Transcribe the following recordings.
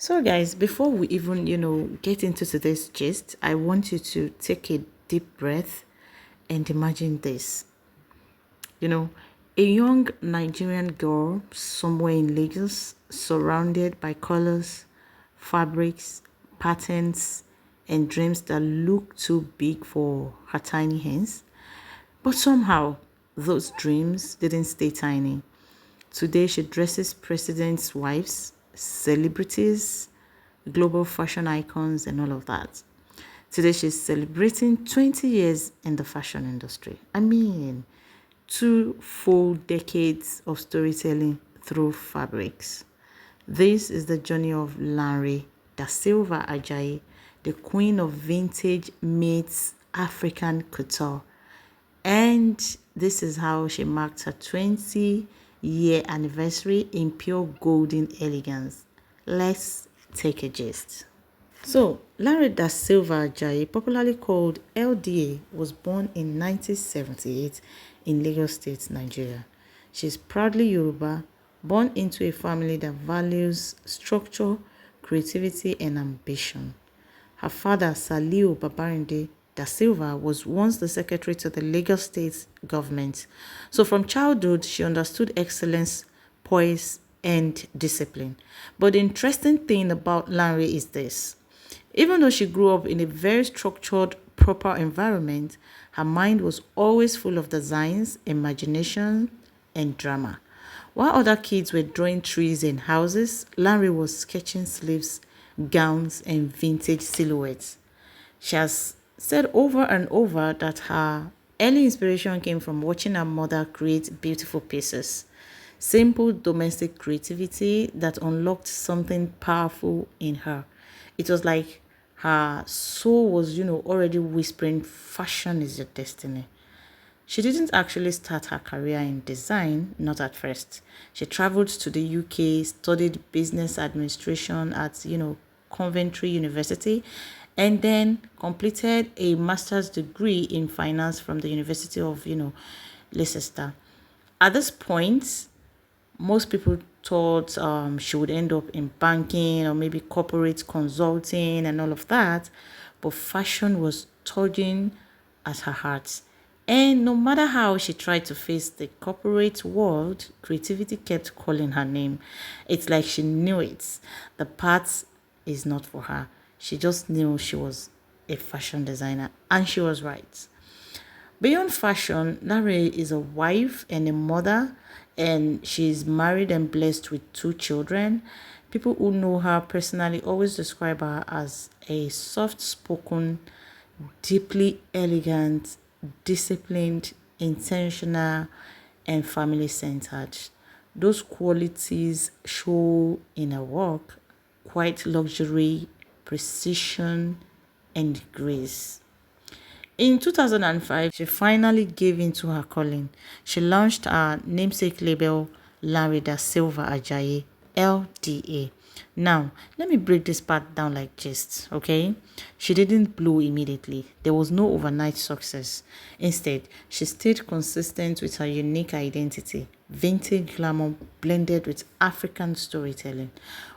So, guys, before we even, get into today's gist, I want you to take a deep breath and imagine this. You know, a young Nigerian girl somewhere in Lagos, surrounded by colors, fabrics, patterns, and dreams that look too big for her tiny hands. But somehow, those dreams didn't stay tiny. Today, she dresses presidents' wives, celebrities, global fashion icons, and all of that. Today, she's celebrating 20 years in the fashion industry. I mean, two full decades of storytelling through fabrics. This is the journey of Lanre Da Silva Ajayi, the queen of vintage meets African couture. And this is how she marked her 20-year anniversary in pure golden elegance. Let's take a gist. So, Lanre Da Silva Ajayi, popularly called LDA, was born in 1978 in Lagos State, Nigeria. She's proudly Yoruba, born into a family that values structure, creativity, and ambition. Her father, Saliu Babarinde Da Silva, was once the secretary to the Lagos State government. So from childhood, she understood excellence, poise, and discipline. But the interesting thing about Lanre is this. Even though she grew up in a very structured, proper environment, her mind was always full of designs, imagination, and drama. While other kids were drawing trees and houses, Lanre was sketching sleeves, gowns, and vintage silhouettes. She has said over and over that her early inspiration came from watching her mother create beautiful pieces. Simple domestic creativity that unlocked something powerful in her. It was like her soul was, already whispering, fashion is your destiny. She didn't actually start her career in design, not at first. She traveled to the UK, studied business administration at, Coventry University, and then completed a master's degree in finance from the University of, Leicester. At this point, most people thought she would end up in banking or maybe corporate consulting and all of that, but fashion was tugging at her heart. And no matter how she tried to face the corporate world, creativity kept calling her name. It's like she knew it. The path is not for her. She just knew she was a fashion designer, and she was right. Beyond fashion, Lanre is a wife and a mother, and she's married and blessed with two children. People who know her personally always describe her as a soft spoken, deeply elegant, disciplined, intentional, and family centered. Those qualities show in her work quite luxury, precision, and grace. In 2005, she finally gave in to her calling. She launched her namesake label, Lanre Da Silva Ajayi, LDA. Now, let me break this part down like gist, okay? She didn't blow immediately. There was no overnight success. Instead, she stayed consistent with her unique identity, vintage glamour blended with African storytelling.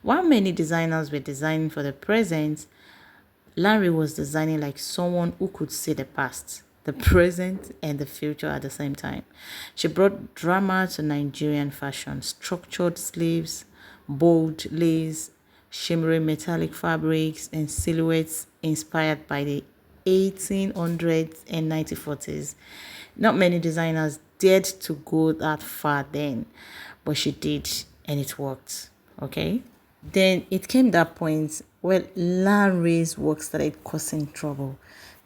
While many designers were designing for the present, Lanre was designing like someone who could see the past, the present, and the future at the same time. She brought drama to Nigerian fashion, structured sleeves, bold lace, shimmering metallic fabrics, and silhouettes inspired by the 1800s and 1940s. Not many designers dared to go that far then, but she did, and it worked. Okay? Then it came that point where Lanre's work started causing trouble,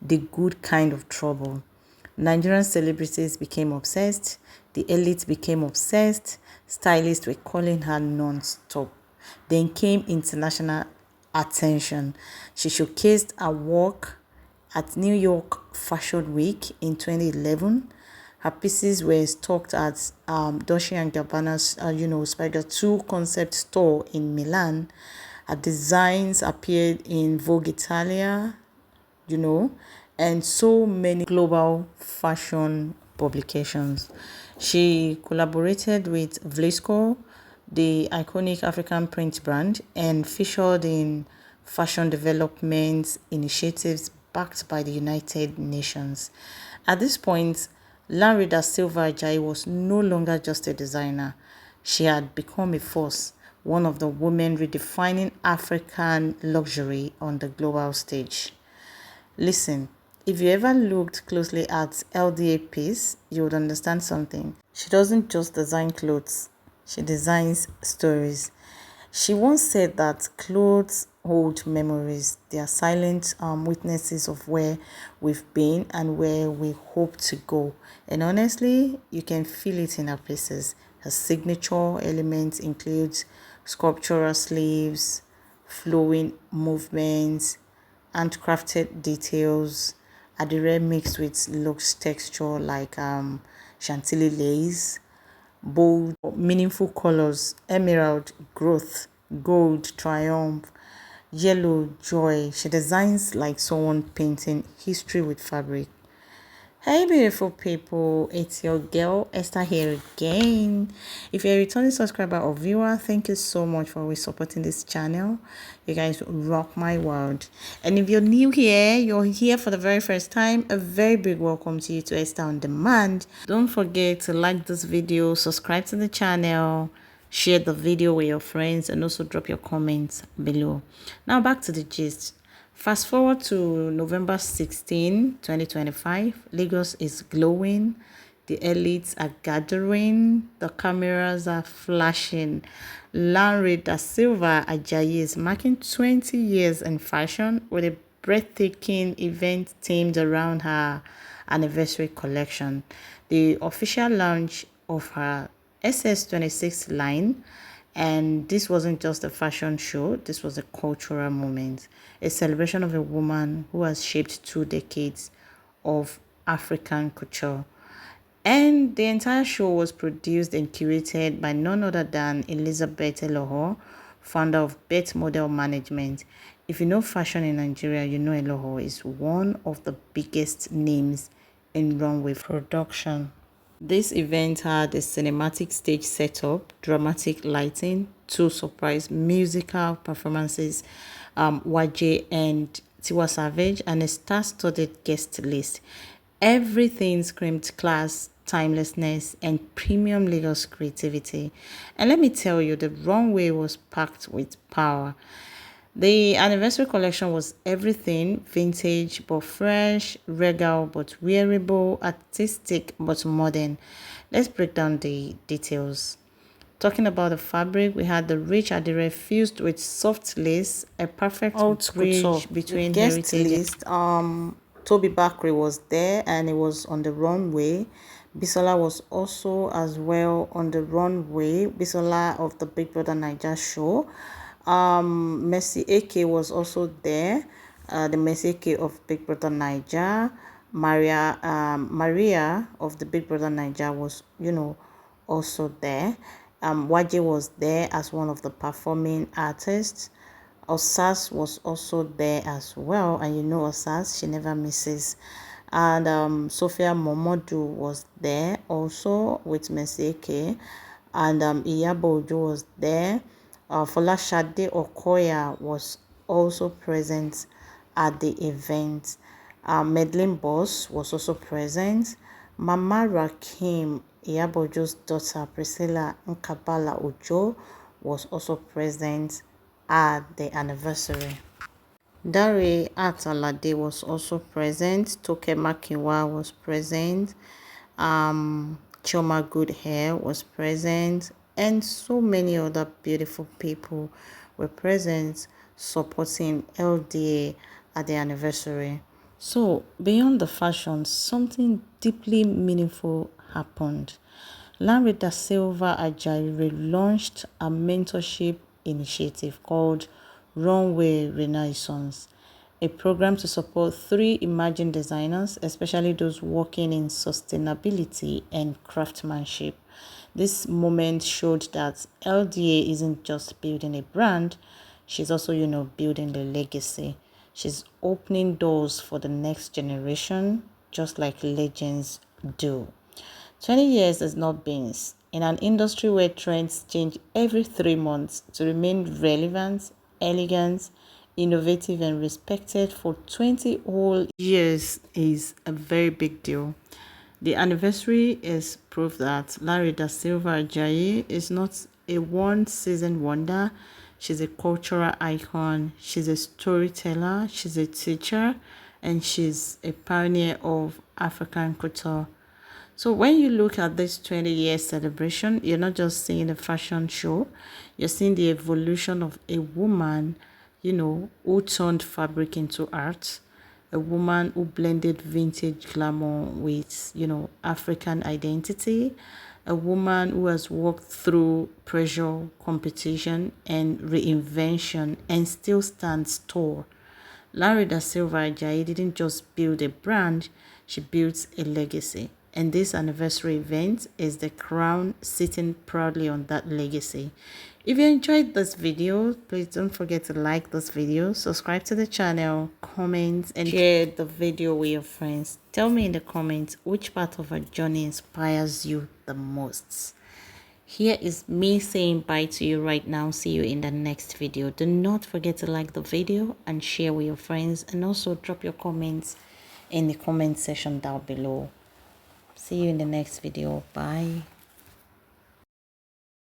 the good kind of trouble. Nigerian celebrities became obsessed, the elite became obsessed, stylists were calling her non-stop. Then came international attention. She showcased her work at New York Fashion Week in 2011. Her pieces were stocked at Dolce& Gabbana's, Spider 2 concept store in Milan. Her designs appeared in Vogue Italia, and so many global fashion publications. She collaborated with Vlisco, the iconic African print brand, and featured in fashion development initiatives backed by the United Nations. At this point, Lanre Da Silva Ajayi was no longer just a designer. She had become a force, one of the women redefining African luxury on the global stage. Listen, if you ever looked closely at LDA piece, you would understand something. She doesn't just design clothes, she designs stories. She once said that clothes hold memories. They are silent witnesses of where we've been and where we hope to go. And honestly, you can feel it in her pieces. Her signature elements include sculptural sleeves, flowing movements, handcrafted details, adire mixed with luxe texture like chantilly lace, bold, meaningful colors, emerald, growth, gold, triumph, yellow, joy. She designs like someone painting history with fabric. Hey beautiful people, it's your girl Esther here again. If you're a returning subscriber or viewer, thank you so much for always supporting this channel. You guys rock my world. And if you're new here, you're here for the very first time, a very big welcome to you to Esther on Demand. Don't forget to like this video, subscribe to the channel, share the video with your friends, and also drop your comments below. Now back to the gist. Fast forward to November 16, 2025. Lagos is glowing. The elites are gathering. The cameras are flashing. Lanre Da Silva Ajayi is marking 20 years in fashion with a breathtaking event themed around her anniversary collection. The official launch of her SS26 line, and this wasn't just a fashion show, this was a cultural moment, a celebration of a woman who has shaped 2 decades of African couture. And the entire show was produced and curated by none other than Elizabeth Eloho, founder of Bet Model Management. If you know fashion in Nigeria, you know Eloho is one of the biggest names in runway production. This event had a cinematic stage setup, dramatic lighting, two surprise musical performances, YJ and Tiwa Savage, and a star-studded guest list. Everything screamed class, timelessness, and premium Lagos creativity. And let me tell you, the runway was packed with power. The anniversary collection was everything vintage but fresh, regal but wearable, artistic but modern. Let's break down the details. Talking about the fabric, we had the rich adire fused with soft lace, a perfect bridge between heritage. List, Toby Bakri was there and it was on the runway. Bisola was also as well on the runway. Bisola of the Big Brother Naija show. Mercy AK was also there. The Mercy AK of Big Brother Naija. Maria of the Big Brother Naija was, also there. YJ was there as one of the performing artists. Osas was also there as well, and Osas, she never misses. And Sophia Momodu was there also with Meseke, and Iyabo Ojo was there. Folashade Okoya was also present at the event. Medlin Boss was also present. Mama Rakim, Iyabo Ojo's daughter Priscilla Nkabala Ojo, was also present at the anniversary. Dare Atalade was also present. Toke Makiwa was present. Choma Good Hair was present. And so many other beautiful people were present supporting LDA at the anniversary. So, beyond the fashion, something deeply meaningful happened. Lanre Da Silva Ajayi relaunched a mentorship initiative called Runway Renaissance, a program to support 3 emerging designers, especially those working in sustainability and craftsmanship. This moment showed that LDA isn't just building a brand, she's also, building the legacy. She's opening doors for the next generation, just like legends do. 20 years has not been In an industry where trends change every 3 months, to remain relevant, elegant, innovative, and respected for 20 whole years is a very big deal. The anniversary is proof that Lanre Da Silva Ajayi is not a one-season wonder. She's a cultural icon, she's a storyteller, she's a teacher, and she's a pioneer of African couture. So when you look at this 20-year celebration, you're not just seeing a fashion show, you're seeing the evolution of a woman, who turned fabric into art, a woman who blended vintage glamour with, African identity, a woman who has walked through pressure, competition, and reinvention and still stands tall. Lanre Da Silva Ajayi didn't just build a brand, she built a legacy. And this anniversary event is the crown sitting proudly on that legacy. If you enjoyed this video, please don't forget to like this video, subscribe to the channel, comment, and share the video with your friends. Tell me in the comments which part of our journey inspires you the most. Here is me saying bye to you right now. See you in the next video. Do not forget to like the video and share with your friends, and also drop your comments in the comment section down below. See you in the next video. Bye.